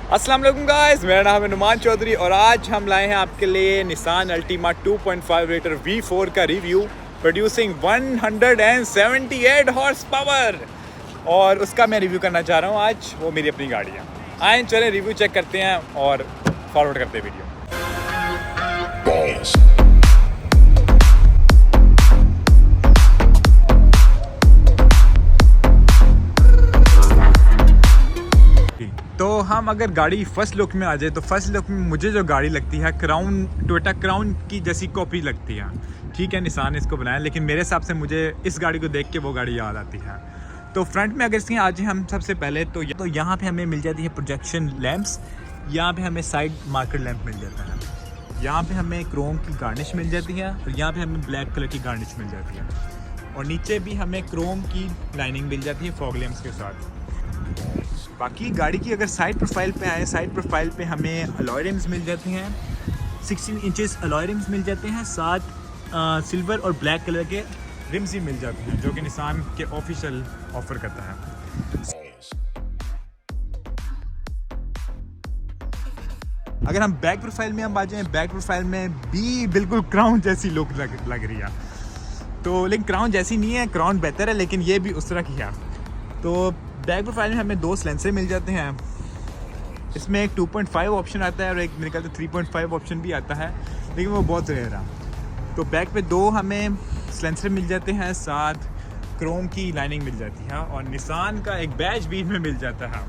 अस्सलाम वालेकुम गाइस, मेरा नाम है नुमान चौधरी और आज हम लाए हैं आपके लिए निसान अल्टीमा 2.5 लीटर V4 का रिव्यू प्रोड्यूसिंग 178 हॉर्स पावर और उसका मैं रिव्यू करना चाह रहा हूँ। आज वो मेरी अपनी गाड़ी है। आए चलें रिव्यू चेक करते हैं और फॉरवर्ड करते हैं वीडियो। तो हम अगर गाड़ी फर्स्ट लुक में आ जाए तो फर्स्ट लुक में मुझे जो गाड़ी लगती है क्राउन, टोयोटा क्राउन की जैसी कॉपी लगती है। ठीक है, निसान ने इसको बनाया, लेकिन मेरे हिसाब से मुझे इस गाड़ी को देख के वो गाड़ी याद आती है। तो फ्रंट में अगर इसके आ जाए हम सबसे पहले तो यहाँ पे हमें मिल जाती है प्रोजेक्शन लैंप्स, यहाँ पे हमें साइड मार्कर लैंप मिल जाता है, यहाँ पे हमें क्रोम की गार्निश मिल जाती है और यहाँ पे हमें ब्लैक कलर की गार्निश मिल जाती है और नीचे भी हमें क्रोम की लाइनिंग मिल जाती है फॉग लैंप्स के साथ। बाकी गाड़ी की अगर साइड प्रोफाइल पे आए, साइड प्रोफाइल पे हमें अलॉय रिम्स मिल जाती हैं, 16 इंचेस अलॉय रिम्स मिल जाते हैं, साथ सिल्वर और ब्लैक कलर के रिम्स ही मिल जाते हैं जो कि निसान के ऑफिशियल ऑफर करता है। अगर हम बैक प्रोफाइल में हम आ जाएं, बैक प्रोफाइल में भी बिल्कुल क्राउन जैसी लुक लग रही है। तो लेकिन क्राउन जैसी नहीं है, क्राउन बेहतर है, लेकिन ये भी उस तरह की है। तो बैक प्रोफाइल में हमें 2 सिलेंसर मिल जाते हैं। इसमें एक 2.5 ऑप्शन आता है और एक मेरे ख्याल से 3.5 ऑप्शन भी आता है, लेकिन वो बहुत रेयर है। तो बैक पे 2 हमें सिलेंसर मिल जाते हैं, साथ क्रोम की लाइनिंग मिल जाती है और निसान का एक बैज बीच में मिल जाता है।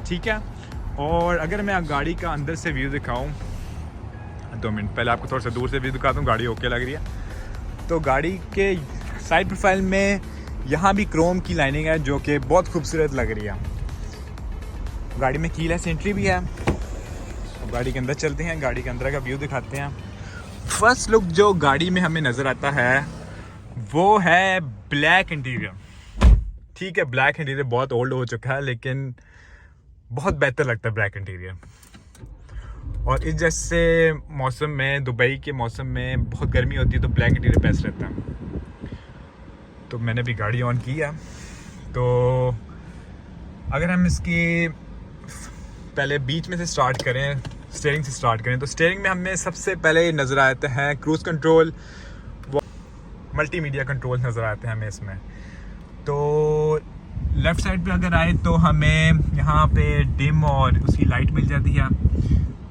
ठीक है, और अगर मैं गाड़ी का अंदर से व्यू दिखाऊँ, 2 मिनट पहले आपको थोड़ा सा दूर से व्यू दिखाता हूँ, गाड़ी ओके लग रही है। तो गाड़ी के साइड प्रोफाइल में यहाँ भी क्रोम की लाइनिंग है जो कि बहुत खूबसूरत लग रही है। गाड़ी में कीलेस एंट्री भी है। गाड़ी के अंदर चलते हैं, गाड़ी के अंदर का व्यू दिखाते हैं। फर्स्ट लुक जो गाड़ी में हमें नज़र आता है वो है ब्लैक इंटीरियर। ठीक है, ब्लैक इंटीरियर बहुत ओल्ड हो चुका है, लेकिन बहुत बेहतर लगता है ब्लैक इंटीरियर। और इस जैसे मौसम में, दुबई के मौसम में बहुत गर्मी होती है तो ब्लैक इंटीरियर बेस्ट रहता है। तो मैंने भी गाड़ी ऑन की है। तो अगर हम इसकी पहले बीच में से स्टार्ट करें, स्टीयरिंग से स्टार्ट करें, तो स्टीयरिंग में हमें सबसे पहले नज़र आता है क्रूज़ कंट्रोल, मल्टीमीडिया कंट्रोल नज़र आते हैं हमें इसमें। तो लेफ़्ट साइड पे अगर आए तो हमें यहाँ पे डिम और उसकी लाइट मिल जाती है,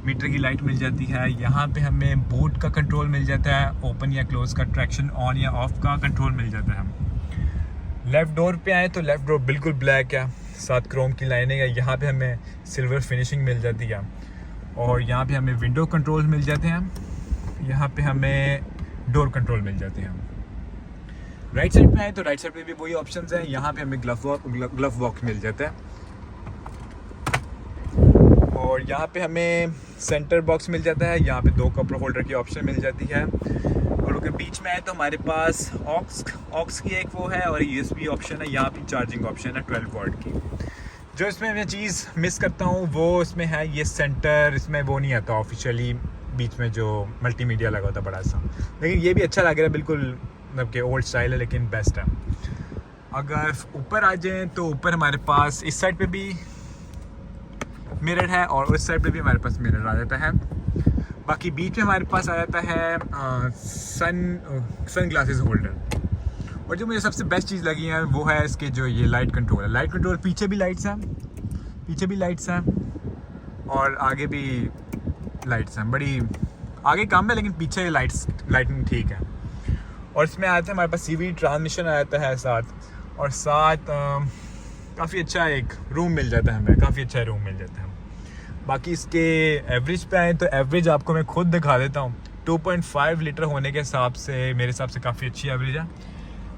मीटर की लाइट मिल जाती है। यहाँ पे हमें बूट का कंट्रोल मिल जाता है, ओपन या क्लोज का, ट्रैक्शन ऑन या ऑफ का कंट्रोल मिल जाता है। लेफ़्ट डोर पे आए तो लेफ़्ट डोर बिल्कुल ब्लैक है, साथ क्रोम की लाइनिंग है। यहाँ पे हमें सिल्वर फिनिशिंग मिल जाती है और यहाँ पे हमें विंडो कंट्रोल मिल जाते हैं, यहाँ पे हमें डोर कंट्रोल मिल जाते हैं। राइट साइड पे आए तो राइट साइड पे भी वही ऑप्शंस हैं। यहाँ पे हमें ग्लव बॉक्स मिल जाता है और यहाँ पे हमें सेंटर बॉक्स मिल जाता है। यहाँ पे 2 कप होल्डर की ऑप्शन मिल जाती है और अगर बीच में आए तो हमारे पास ऑक्स की एक वो है और USB ऑप्शन है। यहाँ पे चार्जिंग ऑप्शन है 12 वॉट की। जो इसमें मैं चीज़ मिस करता हूँ वो इसमें है ये सेंटर, इसमें वो नहीं आता ऑफिशियली बीच में जो मल्टीमीडिया लगा होता बड़ा सा, लेकिन ये भी अच्छा लग रहा है, बिल्कुल मतलब कि ओल्ड स्टाइल है लेकिन बेस्ट है। अगर ऊपर आ जाएँ तो ऊपर हमारे पास इस साइड पे भी मिरर है और उस साइड पे भी हमारे पास मिरर आ जाता है। बाकी बीच में हमारे पास आ जाता है सन ग्लासेस होल्डर। और जो मुझे सबसे बेस्ट चीज़ लगी है वो है इसके जो ये लाइट कंट्रोल है। लाइट कंट्रोल पीछे भी लाइट्स हैं, और आगे भी लाइट्स हैं। बड़ी आगे कम है लेकिन पीछे लाइटिंग ठीक है। और इसमें आता है हमारे पास CV ट्रांसमिशन आ जाता है साथ, और साथ काफ़ी अच्छा एक रूम मिल जाता है, हमें काफ़ी अच्छा रूम मिल जाता है। बाकी इसके एवरेज पे आए तो एवरेज आपको मैं खुद दिखा देता हूँ। 2.5 लीटर होने के हिसाब से मेरे हिसाब से काफ़ी अच्छी एवरेज है।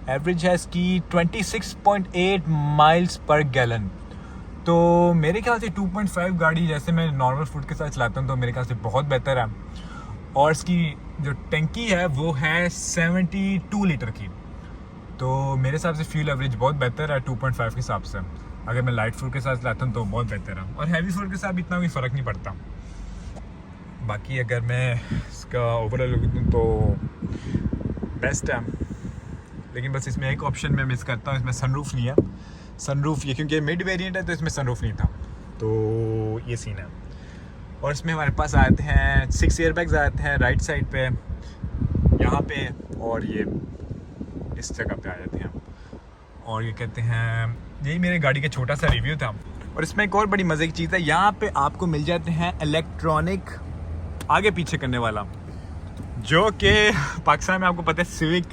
एवरेज है इसकी 26.8 माइल्स पर गैलन। तो मेरे ख्याल से 2.5 गाड़ी जैसे मैं नॉर्मल फुट के साथ चलाता हूँ तो मेरे ख्याल से बहुत बेहतर है। और इसकी जो टंकी है वो है 72 लीटर की। तो मेरे हिसाब से फ्यूल एवरेज बहुत बेहतर है 2.5 के हिसाब से। अगर मैं लाइट फुल के साथ चलाता हूँ तो बहुत बेहतर है, और हैवी फुल के साथ इतना कोई फ़र्क नहीं पड़ता। बाकी अगर मैं इसका ओवरऑल लुक दूँ तो बेस्ट है, लेकिन बस इसमें एक ऑप्शन मैं मिस करता हूँ, इसमें सनरूफ नहीं है। सनरूफ ये क्योंकि मिड वेरिएंट है तो इसमें सनरूफ नहीं था, तो ये सीन है। और इसमें हमारे पास आते हैं 6 एयरबैग्स आते हैं राइट साइड पे, यहाँ पे, और ये इस जगह पे आ जाते हैं। और ये कहते हैं, यही मेरे गाड़ी का छोटा सा रिव्यू था। और इसमें एक और बड़ी मज़े की चीज़ है, यहाँ पे आपको मिल जाते हैं इलेक्ट्रॉनिक आगे पीछे करने वाला, जो कि पाकिस्तान में आपको पता है सिविक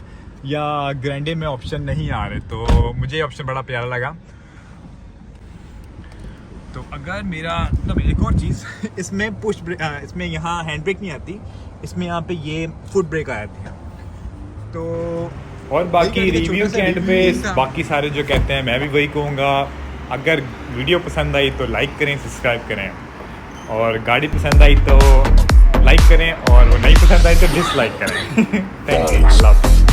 या ग्रैंडे में ऑप्शन नहीं आ रहे, तो मुझे ये ऑप्शन बड़ा प्यारा लगा। तो अगर मेरा मतलब एक और चीज़ इसमें पुश ब्रेक, इसमें यहाँ हैंड ब्रेक नहीं आती, इसमें यहाँ पे ये फुट ब्रेक आ जाती है। तो और बाकी रिव्यू के एंड पे बाकी सारे जो कहते हैं मैं भी वही कहूँगा, अगर वीडियो पसंद आई तो लाइक करें, सब्सक्राइब करें, और गाड़ी पसंद आई तो लाइक करें, और वो नहीं पसंद आई तो डिसलाइक करें। थैंक यू, अल्लाह हाफ़िज़।